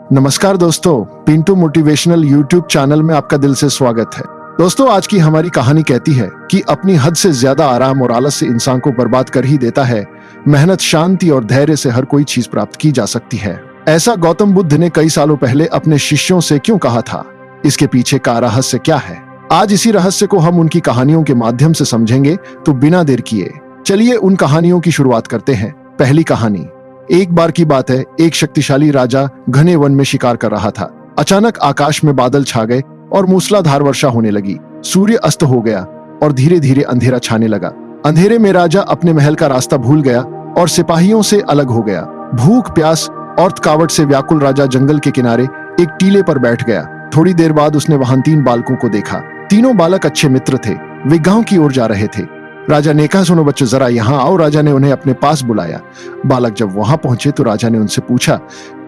नमस्कार दोस्तों, Pintu motivational YouTube channel में आपका दिल से स्वागत है। दोस्तों, आज की हमारी कहानी कहती है कि अपनी हद से ज्यादा आराम और आलस से इंसान को बर्बाद कर ही देता है। मेहनत, शांति और धैर्य से हर कोई चीज प्राप्त की जा सकती है। ऐसा गौतम बुद्ध ने कई सालों पहले अपने शिष्यों से क्यों कहा था? इसके पीछे का रहस्य क्या है? आज इसी रहस्य को हम उनकी कहानियों के माध्यम से समझेंगे। तो बिना देर किए चलिए उन कहानियों की शुरुआत करते हैं। पहली कहानी। एक बार की बात है, एक शक्तिशाली राजा घने वन में शिकार कर रहा था। अचानक आकाश में बादल छा गए और मूसलाधार वर्षा होने लगी। सूर्य अस्त हो गया और धीरे धीरे अंधेरा छाने लगा। अंधेरे में राजा अपने महल का रास्ता भूल गया और सिपाहियों से अलग हो गया। भूख, प्यास और थकावट से व्याकुल राजा जंगल के किनारे एक टीले पर बैठ गया। थोड़ी देर बाद उसने वहां 3 बालकों को देखा। तीनों बालक अच्छे मित्र थे। वे गांव की ओर जा रहे थे। राजा ने कहा, सुनो बच्चों, जरा यहाँ आओ। राजा ने उन्हें अपने पास बुलाया। बालक जब वहां पहुंचे तो राजा ने उनसे पूछा,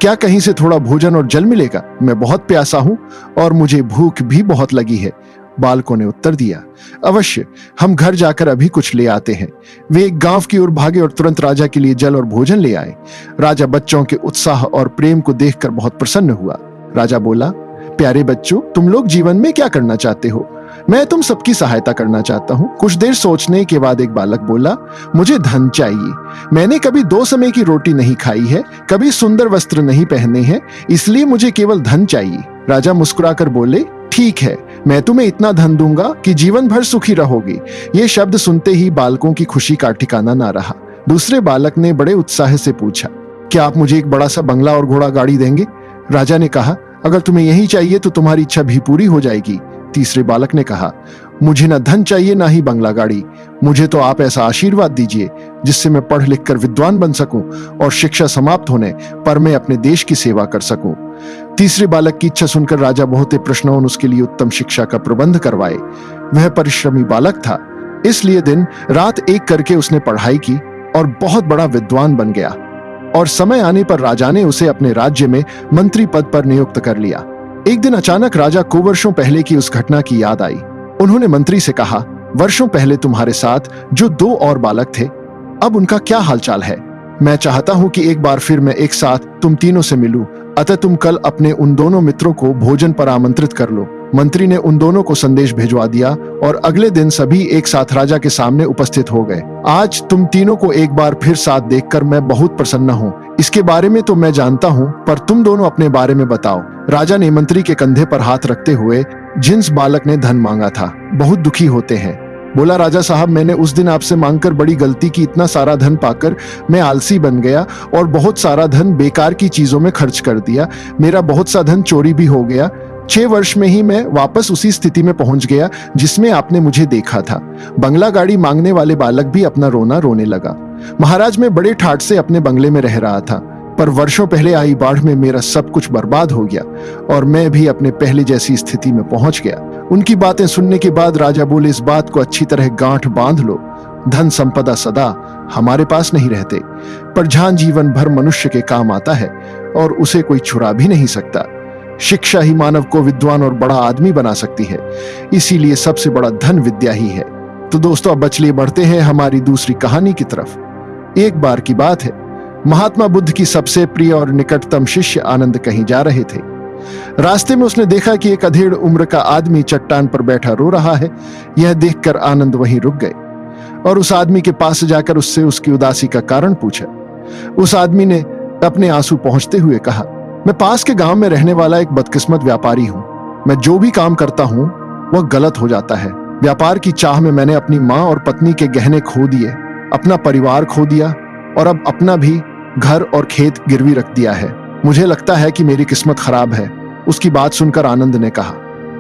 क्या कहीं से थोड़ा भोजन और जल मिलेगा? मैं बहुत प्यासा हूं और मुझे भूख भी बहुत लगी है। बालकों ने उत्तर दिया, अवश्य, हम घर जाकर अभी कुछ ले आते हैं। वे एक गांव की ओर भागे और तुरंत राजा के लिए जल और भोजन ले आए। राजा बच्चों के उत्साह और प्रेम को देखकर बहुत प्रसन्न हुआ। राजा बोला, प्यारे बच्चों, तुम लोग जीवन में क्या करना चाहते हो? मैं तुम सबकी सहायता करना चाहता हूँ। कुछ देर सोचने के बाद एक बालक बोला, मुझे धन चाहिए। मैंने कभी 2 समय की रोटी नहीं खाई है, कभी सुंदर वस्त्र नहीं पहने हैं, इसलिए मुझे केवल धन चाहिए। राजा मुस्कुराकर बोले, ठीक है, मैं तुम्हें इतना धन दूंगा कि जीवन भर सुखी रहोगे। ये शब्द सुनते ही बालकों की खुशी का ठिकाना ना रहा। दूसरे बालक ने बड़े उत्साह से पूछा, क्या आप मुझे एक बड़ा सा बंगला और घोड़ा गाड़ी देंगे? राजा ने कहा, अगर तुम्हें यही चाहिए तो तुम्हारी इच्छा भी पूरी हो जाएगी। तीसरे बालक ने कहा, मुझे ना धन चाहिए ना ही बंगला गाड़ी। मुझे तो आप ऐसा आशीर्वाद दीजिए जिससे मैं पढ़ लिख कर विद्वान बन सकूं और शिक्षा समाप्त होने पर मैं अपने देश की सेवा कर सकूं। तीसरे बालक की इच्छा सुनकर राजा बहुत ही प्रश्नों उसके लिए उत्तम शिक्षा का प्रबंध करवाए। वह परिश्रमी बालक था, इसलिए दिन रात एक करके उसने पढ़ाई की और बहुत बड़ा विद्वान बन गया। और समय आने पर राजा ने उसे अपने राज्य में मंत्री पद पर नियुक्त कर लिया। एक दिन अचानक राजा को वर्षों पहले की उस घटना की याद आई। उन्होंने मंत्री से कहा, वर्षों पहले तुम्हारे साथ जो 2 और बालक थे, अब उनका क्या हालचाल है? मैं चाहता हूं कि एक बार फिर मैं एक साथ तुम तीनों से मिलूं, अतः तुम कल अपने उन दोनों मित्रों को भोजन पर आमंत्रित कर लो। मंत्री ने उन दोनों को संदेश भिजवा दिया और अगले दिन सभी एक साथ राजा के सामने उपस्थित हो गए। आज तुम तीनों को एक बार फिर साथ देखकर मैं बहुत प्रसन्न हूँ। इसके बारे में तो मैं जानता हूँ, पर तुम दोनों अपने बारे में बताओ। राजा ने मंत्री के कंधे पर हाथ रखते हुए जिस बालक ने धन मांगा था बहुत दुखी होते हैं बोला, राजा साहब, मैंने उस दिन आपसे मांगकर बड़ी गलती की। इतना सारा धन पाकर मैं आलसी बन गया और बहुत सारा धन बेकार की चीजों में खर्च कर दिया। मेरा बहुत सा धन चोरी भी हो गया। 6 वर्ष में ही मैं वापस उसी स्थिति में पहुंच गया जिसमें आपने मुझे देखा था। बंगला गाड़ी मांगने वाले बालक भी अपना रोना रोने लगा। महाराज, मैं बड़े ठाठ से अपने बंगले में रह रहा था, पर वर्षों पहले आई बाढ़ में मेरा सब कुछ बर्बाद हो गया और मैं भी अपने पहले जैसी स्थिति में पहुंच गया। उनकी बातें सुनने के बाद राजा बोले, इस बात को अच्छी तरह गांठ बांध लो। धन संपदा सदा हमारे पास नहीं रहते, पर जहां जीवन भर मनुष्य के काम आता है और उसे कोई छुड़ा भी नहीं सकता। शिक्षा ही मानव को विद्वान और बड़ा आदमी बना सकती है, इसीलिए सबसे बड़ा धन विद्या ही है। तो दोस्तों, अब चलिए बढ़ते हैं हमारी दूसरी कहानी की तरफ। एक बार की बात है, महात्मा बुद्ध की सबसे प्रिय और निकटतम शिष्य आनंद कहीं जा रहे थे। रास्ते में उसने देखा कि एक अधेड़ उम्र का आदमी चट्टान पर बैठा रो रहा है। यह देखकर आनंद वहीं रुक गए और उस आदमी के पास जाकर उससे उसकी उदासी का कारण पूछा। उस आदमी ने अपने आंसू पोंछते हुए कहा, मैं पास के गांव में रहने वाला एक बदकिस्मत व्यापारी हूं। मैं जो भी काम करता हूं वह गलत हो जाता है। व्यापार की चाह में मैंने अपनी माँ और पत्नी के गहने खो दिए, अपना परिवार खो दिया और अब अपना भी घर और खेत गिरवी रख दिया है। मुझे लगता है कि मेरी किस्मत खराब है। उसकी बात सुनकर आनंद ने कहा,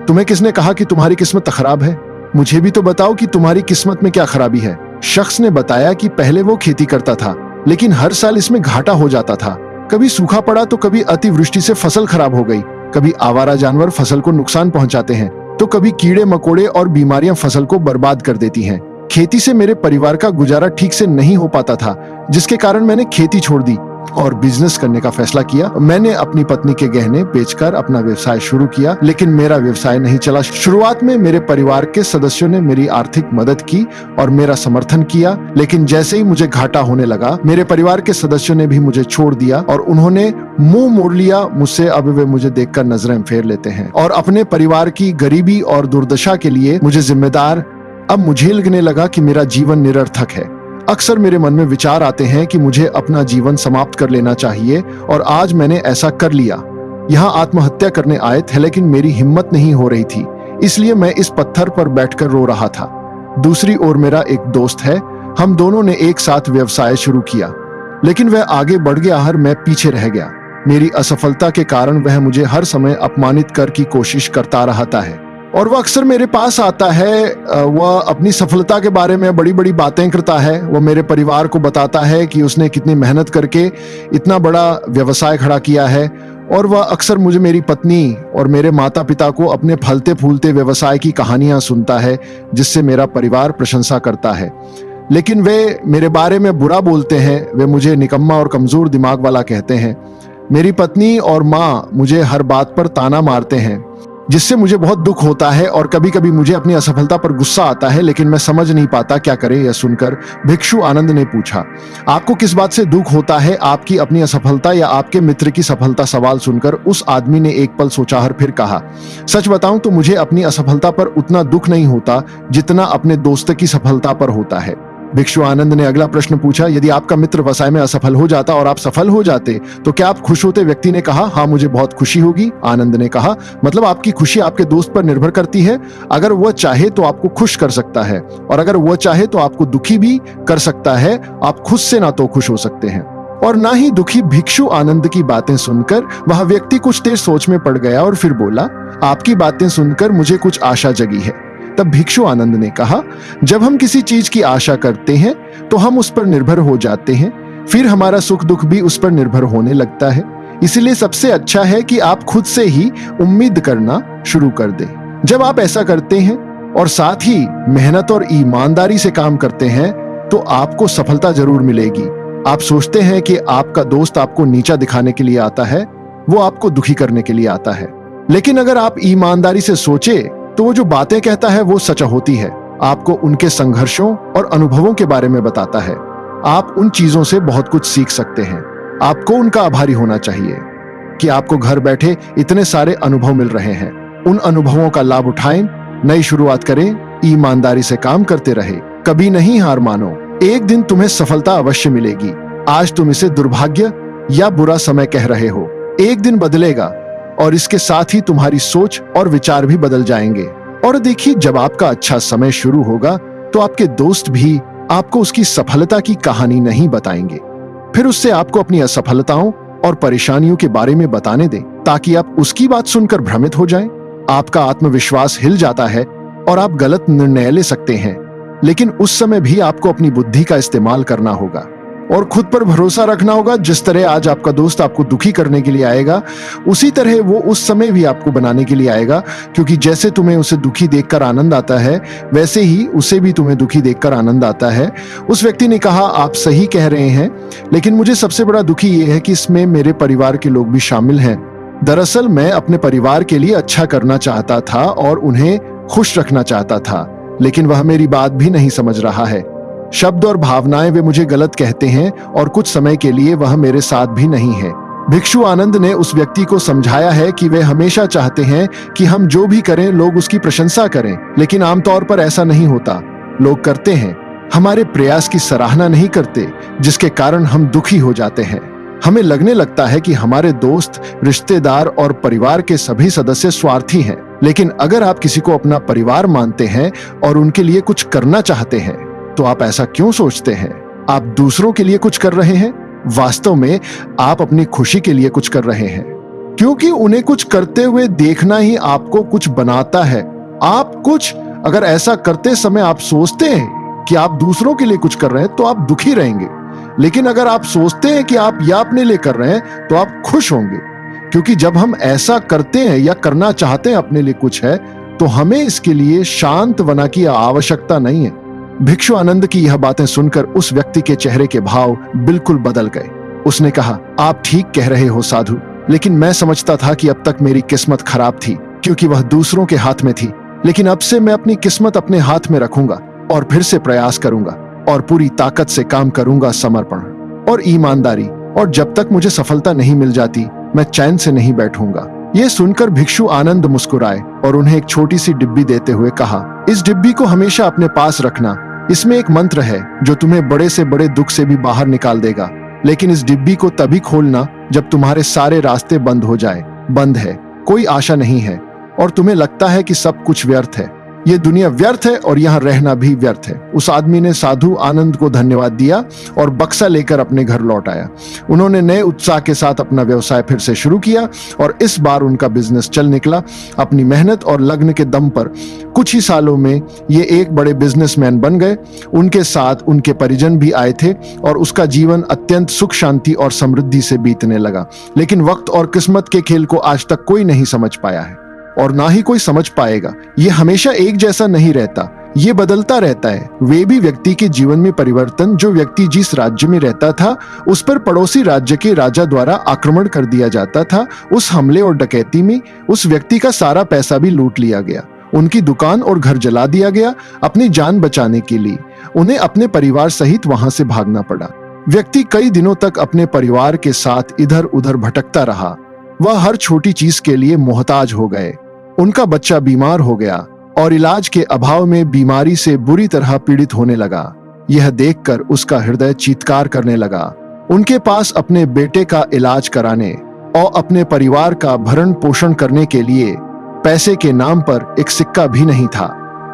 तुम्हें किसने कहा कि तुम्हारी किस्मत खराब है? मुझे भी तो बताओ कि तुम्हारी किस्मत में क्या खराबी है। शख्स ने बताया कि पहले वो खेती करता था, लेकिन हर साल इसमें घाटा हो जाता था। कभी सूखा पड़ा तो कभी अतिवृष्टि से फसल खराब हो गई, कभी आवारा जानवर फसल को नुकसान पहुंचाते हैं, तो कभी कीड़े मकोड़े और बीमारियां फसल को बर्बाद कर देती हैं। खेती से मेरे परिवार का गुजारा ठीक से नहीं हो पाता था, जिसके कारण मैंने खेती छोड़ दी। और बिजनेस करने का फैसला किया। मैंने अपनी पत्नी के गहने बेचकर अपना व्यवसाय शुरू किया, लेकिन मेरा व्यवसाय नहीं चला। शुरुआत में मेरे परिवार के सदस्यों ने मेरी आर्थिक मदद की और मेरा समर्थन किया, लेकिन जैसे ही मुझे घाटा होने लगा, मेरे परिवार के सदस्यों ने भी मुझे छोड़ दिया और उन्होंने मुंह मोड़ लिया मुझसे। अब वे मुझे देखकर नजरें फेर लेते हैं और अपने परिवार की गरीबी और दुर्दशा के लिए मुझे जिम्मेदार। अब मुझे लगने लगा कि मेरा जीवन निरर्थक है। अक्सर मेरे मन में विचार आते हैं कि मुझे अपना जीवन समाप्त कर लेना चाहिए, और आज मैंने ऐसा कर लिया। यहाँ आत्महत्या करने आए थे, लेकिन मेरी हिम्मत नहीं हो रही थी, इसलिए मैं इस पत्थर पर बैठकर रो रहा था। दूसरी ओर मेरा एक दोस्त है, हम दोनों ने एक साथ व्यवसाय शुरू किया, लेकिन वह आगे बढ़ गया और मैं पीछे रह गया। मेरी असफलता के कारण वह मुझे हर समय अपमानित कर की कोशिश करता रहता है, और वह अक्सर मेरे पास आता है। वह अपनी सफलता के बारे में बड़ी बड़ी बातें करता है। वह मेरे परिवार को बताता है कि उसने कितनी मेहनत करके इतना बड़ा व्यवसाय खड़ा किया है, और वह अक्सर मुझे, मेरी पत्नी और मेरे माता पिता को अपने फलते फूलते व्यवसाय की कहानियां सुनता है, जिससे मेरा परिवार प्रशंसा करता है। लेकिन वे मेरे बारे में बुरा बोलते हैं, वे मुझे निकम्मा और कमजोर दिमाग वाला कहते हैं। मेरी पत्नी और माँ मुझे हर बात पर ताना मारते हैं, जिससे मुझे बहुत दुख होता है, और कभी कभी मुझे अपनी असफलता पर गुस्सा आता है, लेकिन मैं समझ नहीं पाता क्या करें। यह सुनकर भिक्षु आनंद ने पूछा, आपको किस बात से दुख होता है, आपकी अपनी असफलता या आपके मित्र की सफलता? सवाल सुनकर उस आदमी ने एक पल सोचा और फिर कहा, सच बताऊं तो मुझे अपनी असफलता पर उतना दुख नहीं होता जितना अपने दोस्त की सफलता पर होता है। भिक्षु आनंद ने अगला प्रश्न पूछा, यदि आपका मित्र व्यवसाय में असफल हो जाता और आप सफल हो जाते तो क्या आप खुश होते? व्यक्ति ने कहा, हाँ मुझे बहुत खुशी होगी। आनंद ने कहा, मतलब आपकी खुशी आपके दोस्त पर निर्भर करती है? अगर वह चाहे तो आपको खुश कर सकता है, और अगर वह चाहे तो आपको दुखी भी कर सकता है। आप खुद से ना तो खुश हो सकते हैं और ना ही दुखी। भिक्षु आनंद की बातें सुनकर वह व्यक्ति कुछ देर सोच में पड़ गया और फिर बोला, आपकी बातें सुनकर मुझे कुछ आशा जगी है। तब भिक्षु आनंद ने कहा, जब हम किसी चीज की आशा करते हैं तो हम उस पर निर्भर हो जाते हैं, फिर हमारा सुख दुख भी उस पर निर्भर होने लगता है। इसलिए सबसे अच्छा है कि आप खुद से ही उम्मीद करना शुरू कर दें। जब आप ऐसा करते हैं और साथ ही मेहनत और ईमानदारी से काम करते हैं तो आपको सफलता जरूर मिलेगी। आप सोचते हैं कि आपका दोस्त आपको नीचा दिखाने के लिए आता है, वो आपको दुखी करने के लिए आता है, लेकिन अगर आप ईमानदारी से सोचे तो वो जो बातें कहता है वो सच होती है। आपको उनके संघर्षों और अनुभवों के बारे में बताता है। आप उन चीजों से बहुत कुछ सीख सकते हैं। आपको उनका आभारी होना चाहिए कि आपको घर बैठे इतने सारे अनुभव मिल रहे हैं। उन अनुभवों का लाभ उठाएं, नई शुरुआत करें, ईमानदारी से काम करते रहे, कभी नहीं हार मानो। एक दिन तुम्हें सफलता अवश्य मिलेगी। आज तुम इसे दुर्भाग्य या बुरा समय कह रहे हो, एक दिन बदलेगा और इसके साथ ही तुम्हारी सोच और विचार भी बदल जाएंगे। और देखिए, जब आपका अच्छा समय शुरू होगा तो आपके दोस्त भी आपको उसकी सफलता की कहानी नहीं बताएंगे, फिर उससे आपको अपनी असफलताओं और परेशानियों के बारे में बताने दें, ताकि आप उसकी बात सुनकर भ्रमित हो जाएं। आपका आत्मविश्वास हिल जाता है और आप गलत निर्णय ले सकते हैं, लेकिन उस समय भी आपको अपनी बुद्धि का इस्तेमाल करना होगा और खुद पर भरोसा रखना होगा। जिस तरह आज आपका दोस्त आपको दुखी करने के लिए आएगा, उसी तरह वो उस समय भी आपको बनाने के लिए आएगा, क्योंकि जैसे तुम्हें उसे दुखी देखकर आनंद आता है, वैसे ही उसे भी तुम्हें दुखी देखकर आनंद आता है। उस व्यक्ति ने कहा, आप सही कह रहे हैं, लेकिन मुझे सबसे बड़ा दुखी ये है कि इसमें मेरे परिवार के लोग भी शामिल हैं। दरअसल मैं अपने परिवार के लिए अच्छा करना चाहता था और उन्हें खुश रखना चाहता था, लेकिन वह मेरी बात भी नहीं समझ रहा है। शब्द और भावनाएं वे मुझे गलत कहते हैं और कुछ समय के लिए वह मेरे साथ भी नहीं है। भिक्षु आनंद ने उस व्यक्ति को समझाया है कि वे हमेशा चाहते हैं कि हम जो भी करें लोग उसकी प्रशंसा करें, लेकिन आमतौर पर ऐसा नहीं होता। लोग करते हैं, हमारे प्रयास की सराहना नहीं करते, जिसके कारण हम दुखी हो जाते हैं। हमें लगने लगता है कि हमारे दोस्त, रिश्तेदार और परिवार के सभी सदस्य स्वार्थी हैं, लेकिन अगर आप किसी को अपना परिवार मानते हैं और उनके लिए कुछ करना चाहते हैं तो आप ऐसा क्यों सोचते हैं? आप दूसरों के लिए कुछ कर रहे हैं, वास्तव में आप अपनी खुशी के लिए कुछ कर रहे हैं, क्योंकि उन्हें कुछ करते हुए देखना ही आपको कुछ बनाता है। आप कुछ अगर ऐसा करते समय आप सोचते हैं कि आप दूसरों के लिए कुछ कर रहे हैं तो आप दुखी रहेंगे, लेकिन अगर आप सोचते हैं कि आप यह अपने लिए कर रहे हैं तो आप खुश होंगे, क्योंकि जब हम ऐसा करते हैं या करना चाहते हैं अपने लिए कुछ है तो हमें इसके लिए सांत्वना की आवश्यकता नहीं है। भिक्षु आनंद की यह बातें सुनकर उस व्यक्ति के चेहरे के भाव बिल्कुल बदल गए। उसने कहा, आप ठीक कह रहे हो साधु, लेकिन मैं समझता था कि अब तक मेरी किस्मत खराब थी क्योंकि वह दूसरों के हाथ में थी। लेकिन अब से मैं अपनी किस्मत अपने हाथ में रखूंगा और फिर से प्रयास करूंगा और पूरी ताकत से काम करूंगा, समर्पण और ईमानदारी। और जब तक मुझे सफलता नहीं मिल जाती, मैं चैन से नहीं बैठूंगा। ये सुनकर भिक्षु आनंद मुस्कुराए और उन्हें एक छोटी सी डिब्बी देते हुए कहा, इस डिब्बी को हमेशा अपने पास रखना। इसमें एक मंत्र है जो तुम्हें बड़े से बड़े दुख से भी बाहर निकाल देगा। लेकिन इस डिब्बी को तभी खोलना जब तुम्हारे सारे रास्ते बंद हो जाए, बंद है, कोई आशा नहीं है और तुम्हें लगता है कि सब कुछ व्यर्थ है। ये दुनिया व्यर्थ है और यहाँ रहना भी व्यर्थ है। उस आदमी ने साधु आनंद को धन्यवाद दिया और बक्सा लेकर अपने घर लौट आया। उन्होंने नए उत्साह के साथ अपना व्यवसाय फिर से शुरू किया और इस बार उनका बिजनेस चल निकला। अपनी मेहनत और लगन के दम पर कुछ ही सालों में ये एक बड़े बिजनेसमैन बन गए। उनके साथ उनके परिजन भी आए थे और उसका जीवन अत्यंत सुख शांति और समृद्धि से बीतने लगा। लेकिन वक्त और किस्मत के खेल को आज तक कोई नहीं समझ पाया है और ना ही कोई समझ पाएगा। ये हमेशा एक जैसा नहीं रहता, ये बदलता रहता है। वे भी व्यक्ति के जीवन में परिवर्तन, जो व्यक्ति जिस राज्य में रहता था उस पर पड़ोसी राज्य के राजा द्वारा आक्रमण कर दिया जाता था। उस हमले और डकैती में उस व्यक्ति का सारा पैसा भी लूट लिया गया, उनकी दुकान और घर जला दिया गया। अपनी जान बचाने के लिए उन्हें अपने परिवार सहित वहां से भागना पड़ा। व्यक्ति कई दिनों तक अपने परिवार के साथ इधर उधर भटकता रहा। वह हर छोटी चीज के लिए मोहताज हो गए। उनका बच्चा बीमार हो गया और इलाज के अभाव में बीमारी से बुरी तरह पीड़ित होने लगा। यह देखकर उसका हृदय चीत्कार करने लगा। उनके पास अपने बेटे का इलाज कराने और अपने परिवार का भरण पोषण करने के लिए पैसे के नाम पर एक सिक्का भी नहीं था।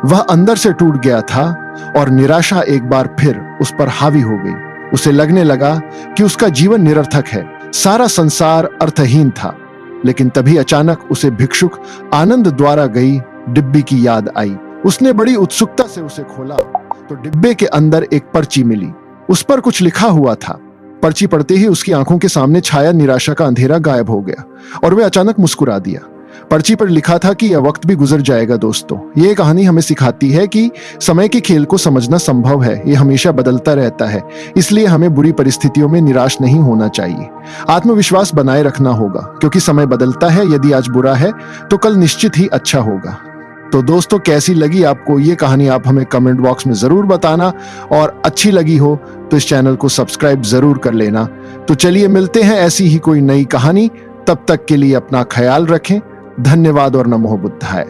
वह अंदर से टूट गया था और निराशा एक बार फिर उस पर हावी हो गई। उसे लगने लगा कि उसका जीवन निरर्थक है, सारा संसार अर्थहीन था। लेकिन तभी अचानक उसे भिक्षुक आनंद द्वारा गई डिब्बी की याद आई। उसने बड़ी उत्सुकता से उसे खोला तो डिब्बे के अंदर एक पर्ची मिली। उस पर कुछ लिखा हुआ था। पर्ची पढ़ते ही उसकी आंखों के सामने छाया निराशा का अंधेरा गायब हो गया और वह अचानक मुस्कुरा दिया। पर्ची पर लिखा था कि यह वक्त भी गुजर जाएगा। दोस्तों, ये कहानी हमें सिखाती है कि समय के खेल को समझना संभव है। ये हमेशा बदलता रहता है, इसलिए हमें बुरी परिस्थितियों में निराश नहीं होना चाहिए। आत्मविश्वास बनाए रखना होगा क्योंकि समय बदलता है। यदि आज बुरा है तो कल निश्चित ही अच्छा होगा। तो दोस्तों, कैसी लगी आपको ये कहानी, आप हमें कमेंट बॉक्स में जरूर बताना और अच्छी लगी हो तो इस चैनल को सब्सक्राइब जरूर कर लेना। तो चलिए मिलते हैं ऐसी ही कोई नई कहानी। तब तक के लिए अपना ख्याल रखें। धन्यवाद और नमो बुद्धाय।